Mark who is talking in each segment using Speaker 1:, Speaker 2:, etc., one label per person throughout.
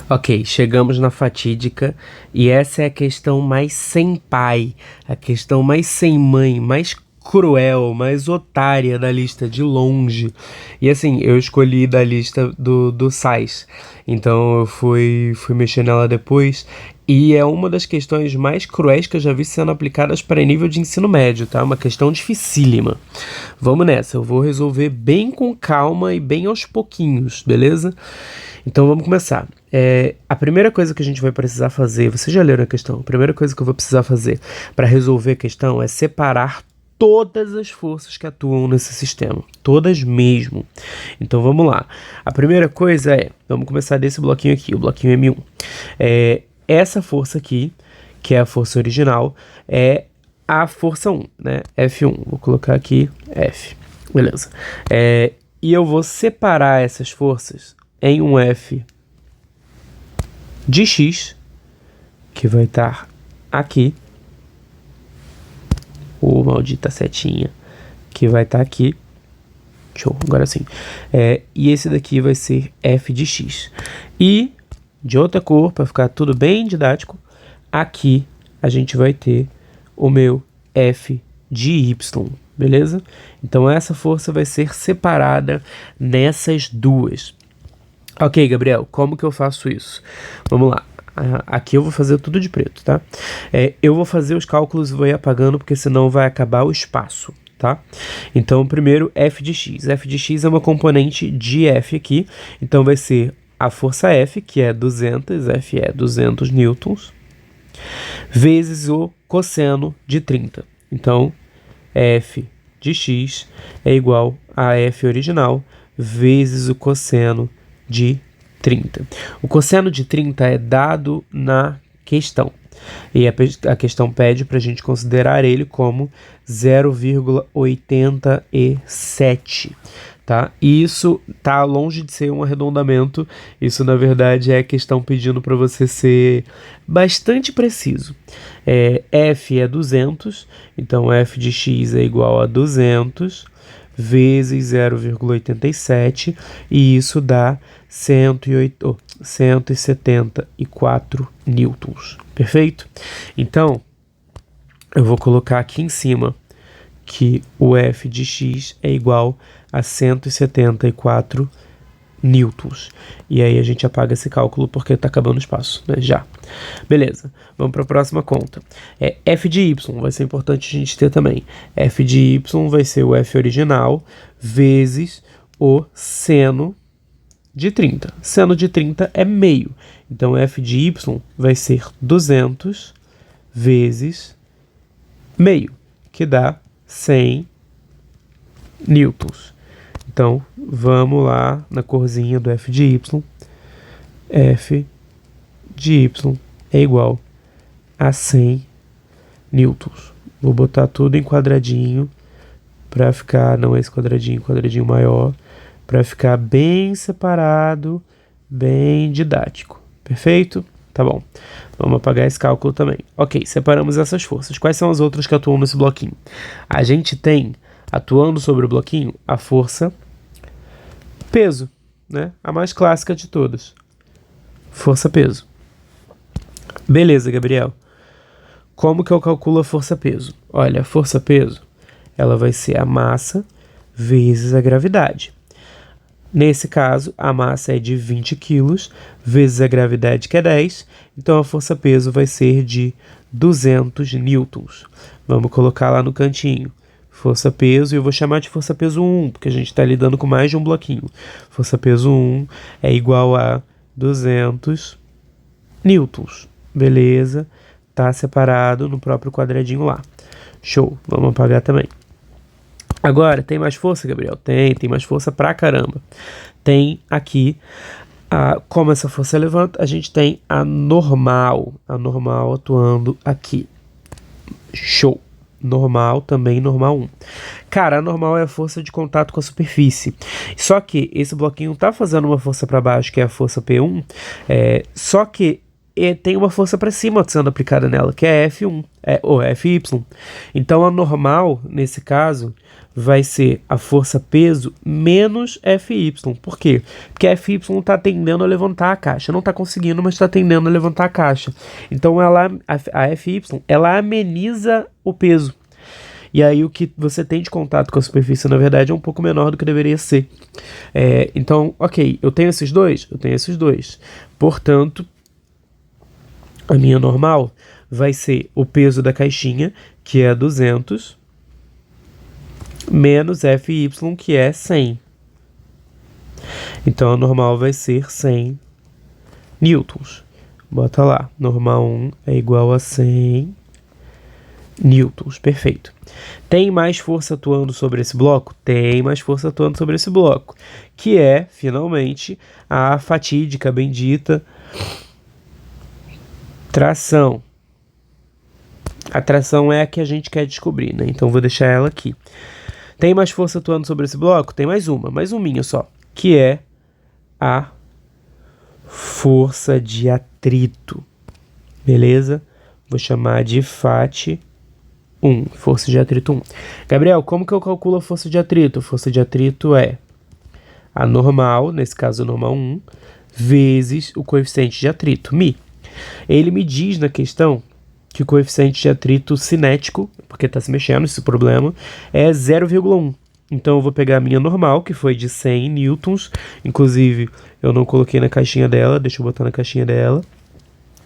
Speaker 1: Ok, chegamos na fatídica e essa é a questão mais sem pai, a questão mais sem mãe, mais cruel, mais otária da lista de longe. E assim, eu escolhi da lista do Sais, então eu fui mexer nela depois e é uma das questões mais cruéis que eu já vi sendo aplicadas para nível de ensino médio, tá? Uma questão dificílima. Vamos nessa, eu vou resolver bem com calma e bem aos pouquinhos, beleza? Então vamos começar. A primeira coisa que a gente vai precisar fazer, vocês já leram a questão, a primeira coisa que eu vou precisar fazer para resolver a questão é separar todas as forças que atuam nesse sistema, todas mesmo. Então vamos lá. A primeira coisa vamos começar desse bloquinho aqui, o bloquinho M1. Essa força aqui, que é a força original, é a força 1, né? F1, vou colocar aqui F, beleza. E eu vou separar essas forças em um F de X, que vai estar aqui, o maldita setinha, que vai estar aqui, show, agora sim, e esse daqui vai ser F de X, e de outra cor, para ficar tudo bem didático, aqui a gente vai ter o meu F de Y, beleza? Então essa força vai ser separada nessas duas. Ok, Gabriel, como que eu faço isso? Vamos lá. Aqui eu vou fazer tudo de preto, tá? Eu vou fazer os cálculos e vou ir apagando, porque senão vai acabar o espaço, tá? Então, primeiro, F de X. F de X é uma componente de F aqui. Então, vai ser a força F, que é 200, F é 200 newtons, vezes o cosseno de 30. Então, F de X é igual a F original vezes o cosseno de 30. O cosseno de 30 é dado na questão. E a questão pede para a gente considerar ele como 0,87. Tá? E isso tá longe de ser um arredondamento. Isso, na verdade, é a questão pedindo para você ser bastante preciso. F é 200, então F de X é igual a 200 vezes 0,87, e isso dá 174 newtons. Perfeito? Então, eu vou colocar aqui em cima que o F de X é igual a 174 newtons. E aí a gente apaga esse cálculo porque está acabando o espaço, né? Já. Beleza. Vamos para a próxima conta. F de Y vai ser importante a gente ter também. F de Y vai ser o F original vezes o seno de 30. Seno de 30 é meio. Então F de Y vai ser 200 vezes meio, que dá 100 newtons. Então, vamos lá na corzinha do F de Y. F de Y é igual a 100 newtons. Vou botar tudo em quadradinho para ficar, não esse quadradinho, quadradinho maior, para ficar bem separado, bem didático. Perfeito? Tá bom. Vamos apagar esse cálculo também. Ok, separamos essas forças. Quais são as outras que atuam nesse bloquinho? A gente tem, atuando sobre o bloquinho, a força peso, né? A mais clássica de todas. Força-peso. Beleza, Gabriel. Como que eu calculo a força-peso? Olha, a força-peso, ela vai ser a massa vezes a gravidade. Nesse caso, a massa é de 20 kg vezes a gravidade, que é 10. Então, a força-peso vai ser de 200 newtons. Vamos colocar lá no cantinho. Força-peso, e eu vou chamar de força-peso 1, porque a gente está lidando com mais de um bloquinho. Força-peso 1 é igual a 200 newtons. Beleza? Tá separado no próprio quadradinho lá. Show. Vamos apagar também. Agora, tem mais força, Gabriel? Tem mais força pra caramba. Tem aqui, como essa força levanta, a gente tem a normal atuando aqui. Show. Normal, também normal 1. Cara, a normal é a força de contato com a superfície. Só que esse bloquinho tá fazendo uma força para baixo, que é a força P1, só que tem uma força para cima sendo aplicada nela, que é F1, ou FY. Então a normal, nesse caso, vai ser a força peso menos FY. Por quê? Porque a FY está tendendo a levantar a caixa. Não está conseguindo, mas está tendendo a levantar a caixa. Então a FY, ela ameniza o peso. E aí o que você tem de contato com a superfície, na verdade, é um pouco menor do que deveria ser. Então, ok, eu tenho esses dois? Eu tenho esses dois. Portanto, a minha normal vai ser o peso da caixinha, que é 200, menos FY, que é 100. Então, a normal vai ser 100 newtons. Bota lá, normal 1 é igual a 100 newtons, perfeito. Tem mais força atuando sobre esse bloco? Tem mais força atuando sobre esse bloco, que é, finalmente, a fatídica, bendita tração. A tração é a que a gente quer descobrir, né? Então vou deixar ela aqui. Tem mais força atuando sobre esse bloco? Tem mais uma só, que é a força de atrito. Beleza? Vou chamar de FAT 1, força de atrito 1. Gabriel, como que eu calculo a força de atrito? A força de atrito é a normal, nesse caso a normal 1, vezes o coeficiente de atrito, μ. Ele me diz na questão que o coeficiente de atrito cinético, porque está se mexendo esse problema, é 0,1. Então eu vou pegar a minha normal, que foi de 100 newtons, inclusive eu não coloquei na caixinha dela, deixa eu botar na caixinha dela.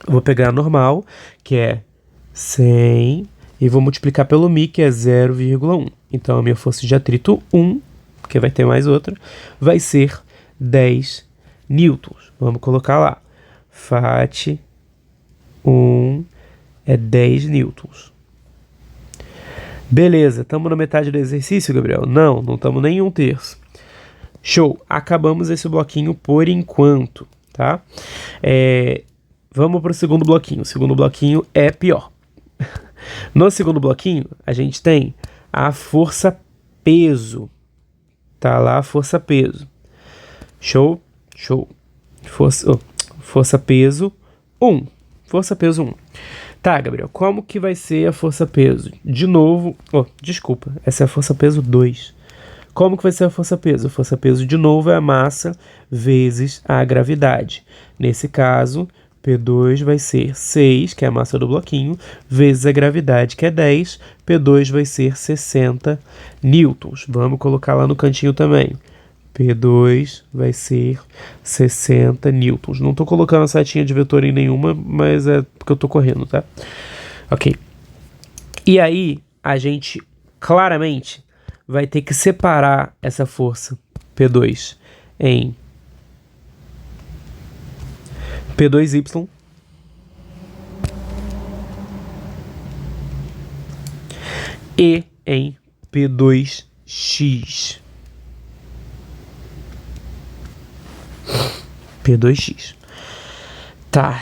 Speaker 1: Eu vou pegar a normal, que é 100, e vou multiplicar pelo μ, que é 0,1. Então a minha força de atrito 1, porque vai ter mais outra, vai ser 10 newtons. Vamos colocar lá. FAT 1 é 10 newtons. Beleza, estamos na metade do exercício, Gabriel? Não estamos nem em 1/3. Show, acabamos esse bloquinho por enquanto, tá? Vamos para o segundo bloquinho. O segundo bloquinho é pior. No segundo bloquinho, a gente tem a força peso. Tá lá a força peso. Show? Show. Força peso 1. Força peso 1. Tá, Gabriel, como que vai ser a força peso? De novo, desculpa, essa é a força peso 2. Como que vai ser a força peso? A força peso, de novo, é a massa vezes a gravidade. Nesse caso, P2 vai ser 6, que é a massa do bloquinho, vezes a gravidade, que é 10. P2 vai ser 60 newtons. Vamos colocar lá no cantinho também. P2 vai ser 60 newtons. Não estou colocando a setinha de vetor em nenhuma, mas é porque eu estou correndo, tá? Ok. E aí, a gente claramente vai ter que separar essa força P2 em P2Y e em P2X. P2x. Tá,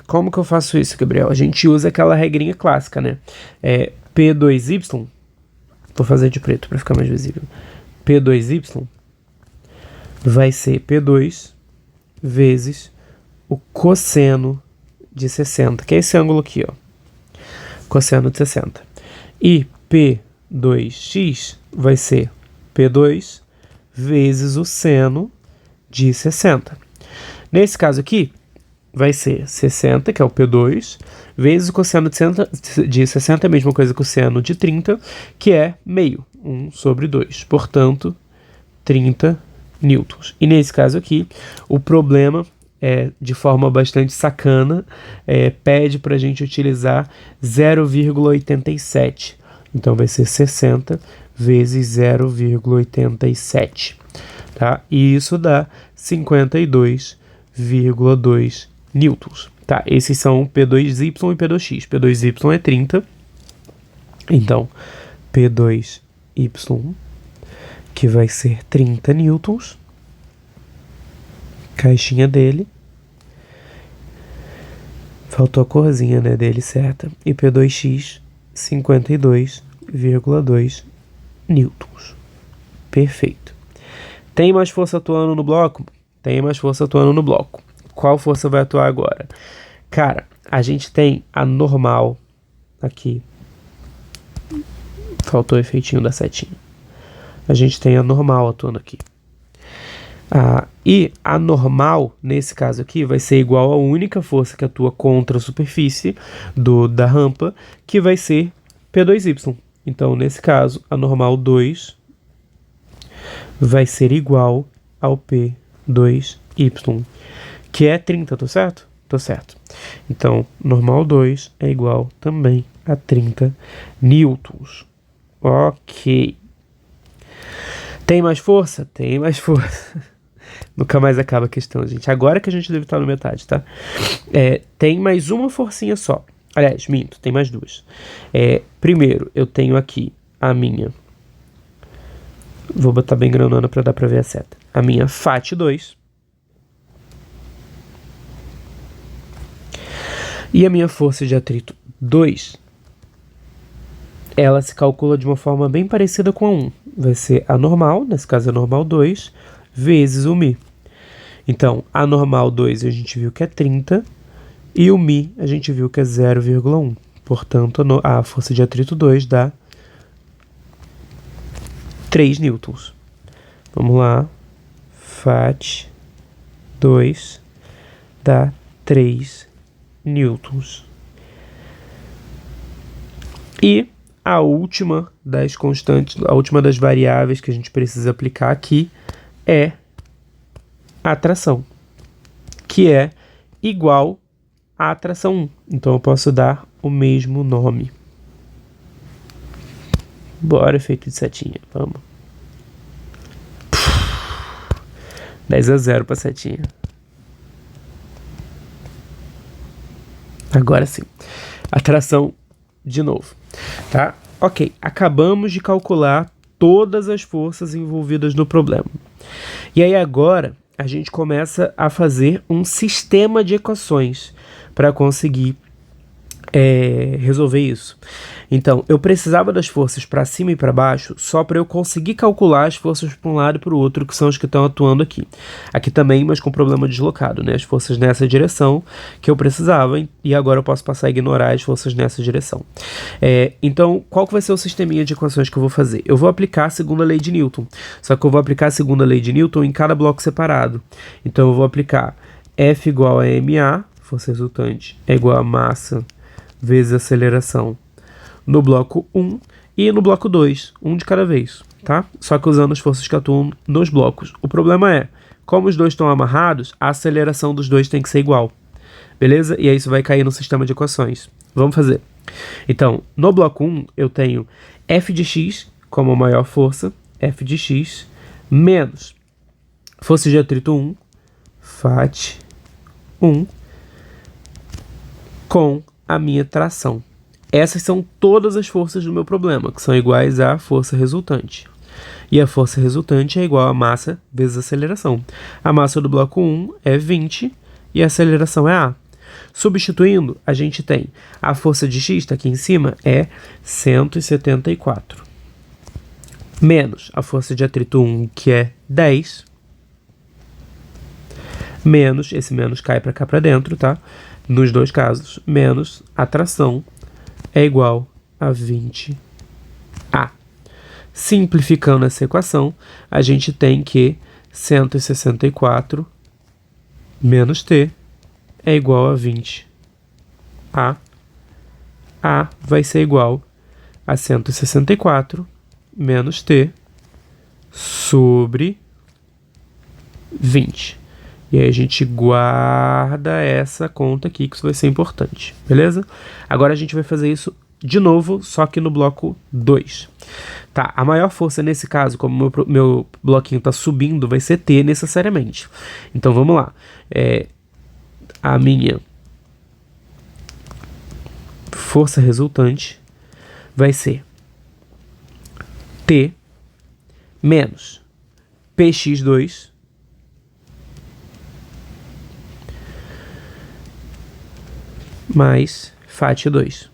Speaker 1: como que eu faço isso, Gabriel? A gente usa aquela regrinha clássica, né? P2y, vou fazer de preto para ficar mais visível. P2y vai ser P2 vezes o cosseno de 60, que é esse ângulo aqui, ó. Cosseno de 60. E P2x vai ser P2 vezes o seno de 60. Nesse caso aqui, vai ser 60, que é o P2, vezes o cosseno de 60, é a mesma coisa que o seno de 30, que é meio, 1 sobre 2. Portanto, 30 newtons. E nesse caso aqui, o problema, de forma bastante sacana, pede para a gente utilizar 0,87. Então, vai ser 60 vezes 0,87. Tá? E isso dá 52,2 newtons. Tá? Esses são P2y e P2x. P2y é 30. Então, P2y, que vai ser 30 newtons. Caixinha dele. Faltou a corzinha, né, dele certa. E P2x, 52,2 newtons. Perfeito. Tem mais força atuando no bloco? Tem mais força atuando no bloco. Qual força vai atuar agora? Cara, a gente tem a normal aqui. Faltou o efeitinho da setinha. A gente tem a normal atuando aqui. E a normal, nesse caso aqui, vai ser igual à única força que atua contra a superfície da rampa, que vai ser P2Y. Então, nesse caso, a normal 2 vai ser igual ao P2Y, que é 30, tô certo? Tô certo. Então, normal 2 é igual também a 30 newtons. Ok. Tem mais força? Tem mais força. Nunca mais acaba a questão, gente. Agora que a gente deve estar na metade, tá? Tem mais uma forcinha só. Aliás, minto, tem mais duas. Primeiro, eu tenho aqui a minha... Vou botar bem grandona para dar para ver a seta. A minha FAT2. E a minha força de atrito 2, ela se calcula de uma forma bem parecida com a 1. Vai ser a normal, nesse caso a normal 2, vezes o Mi. Então, a normal 2 a gente viu que é 30, e o Mi a gente viu que é 0,1. Portanto, a força de atrito 2 dá 3 newtons. Vamos lá. FAT 2 dá 3 newtons. E a última das constantes, a última das variáveis que a gente precisa aplicar aqui é a atração, que é igual à atração 1. Então eu posso dar o mesmo nome. Bora, efeito de setinha, vamos. 10-0 para setinha. Agora sim. Atração de novo, tá? Ok, acabamos de calcular todas as forças envolvidas no problema. E aí agora a gente começa a fazer um sistema de equações para conseguir resolver isso. Então, eu precisava das forças para cima e para baixo só para eu conseguir calcular as forças para um lado e para o outro, que são as que estão atuando aqui. Aqui também, mas com problema deslocado, né? As forças nessa direção que eu precisava, e agora eu posso passar a ignorar as forças nessa direção. Então, qual que vai ser o sisteminha de equações que eu vou fazer? Eu vou aplicar a segunda lei de Newton, só que eu vou aplicar a segunda lei de Newton em cada bloco separado. Então, eu vou aplicar F igual a ma, força resultante, é igual a massa vezes aceleração no bloco 1 e no bloco 2, um de cada vez, tá? Só que usando as forças que atuam nos blocos. O problema é, como os dois estão amarrados, a aceleração dos dois tem que ser igual, beleza? E aí isso vai cair no sistema de equações. Vamos fazer. Então, no bloco 1, eu tenho F de x como a maior força, F de x, menos força de atrito 1, FAT 1, com a minha tração. Essas são todas as forças do meu problema, que são iguais à força resultante. E a força resultante é igual a massa vezes a aceleração. A massa do bloco 1 é 20 e a aceleração é A. Substituindo, a gente tem a força de x, está aqui em cima, é 174. Menos a força de atrito 1, que é 10. Menos, esse menos cai para cá para dentro, tá? Nos dois casos, menos a tração é igual a 20A. Simplificando essa equação, a gente tem que 164 menos T é igual a 20A. A vai ser igual a 164 menos T sobre 20. E aí a gente guarda essa conta aqui, que isso vai ser importante, beleza? Agora a gente vai fazer isso de novo, só que no bloco 2. Tá, a maior força nesse caso, como meu bloquinho está subindo, vai ser T necessariamente. Então vamos lá. A minha força resultante vai ser T menos Px2 mais FAT2.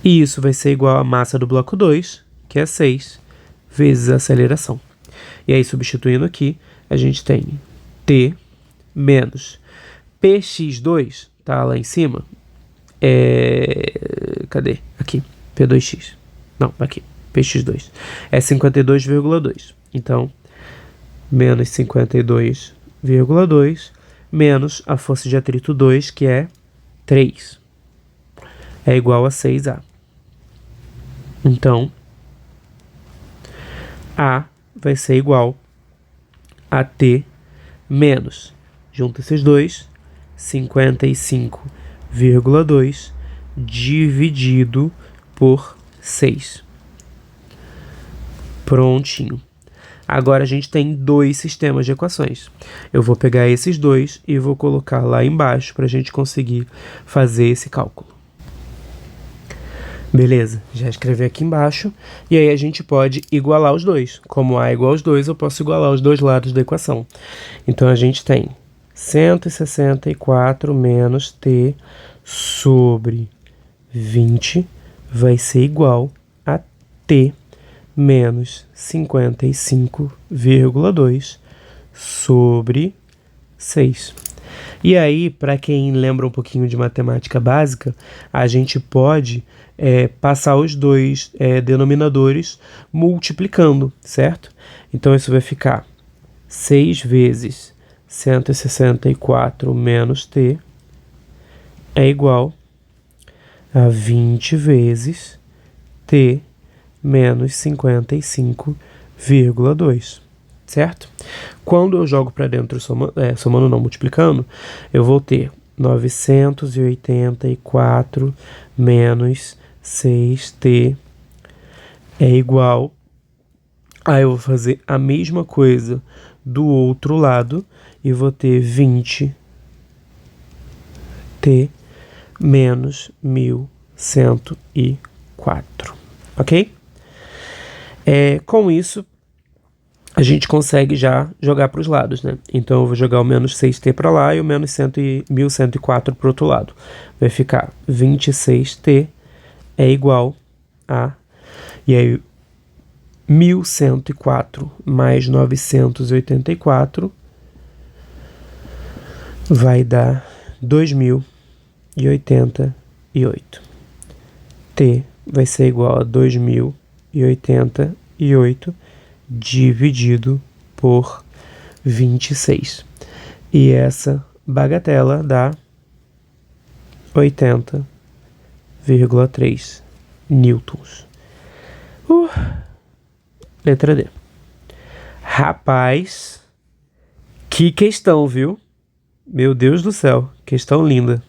Speaker 1: E isso vai ser igual à massa do bloco 2, que é 6, vezes a aceleração. E aí, substituindo aqui, a gente tem T menos px2, tá lá em cima, cadê? Aqui, P2x. Não, aqui, px2. É 52,2. Então, menos 52,2 menos a força de atrito 2, que é 3. É igual a 6A. Então, A vai ser igual a T menos, junta esses dois, 55,2 dividido por 6. Prontinho. Agora a gente tem dois sistemas de equações. Eu vou pegar esses dois e vou colocar lá embaixo para a gente conseguir fazer esse cálculo. Beleza, já escrevi aqui embaixo. E aí a gente pode igualar os dois. Como A é igual aos 2, eu posso igualar os dois lados da equação. Então a gente tem 164 menos T sobre 20 vai ser igual a T menos 55,2 sobre 6. E aí, para quem lembra um pouquinho de matemática básica, a gente pode passar os dois denominadores multiplicando, certo? Então, isso vai ficar 6 vezes 164 menos T é igual a 20 vezes T menos 55,2, certo? Quando eu jogo para dentro, somando não, multiplicando, eu vou ter 984 menos 6T é igual a, eu vou fazer a mesma coisa do outro lado e vou ter 20T menos 1104, ok? Com isso, a gente consegue já jogar para os lados, né? Então, eu vou jogar o menos 6T para lá e o menos 1104 para o outro lado. Vai ficar 26T é igual a... E aí, 1104 mais 984 vai dar 2088. T vai ser igual a 2088 dividido por 26. E essa bagatela dá 80,3 newtons. Letra D. Rapaz, que questão, viu? Meu Deus do céu, questão linda.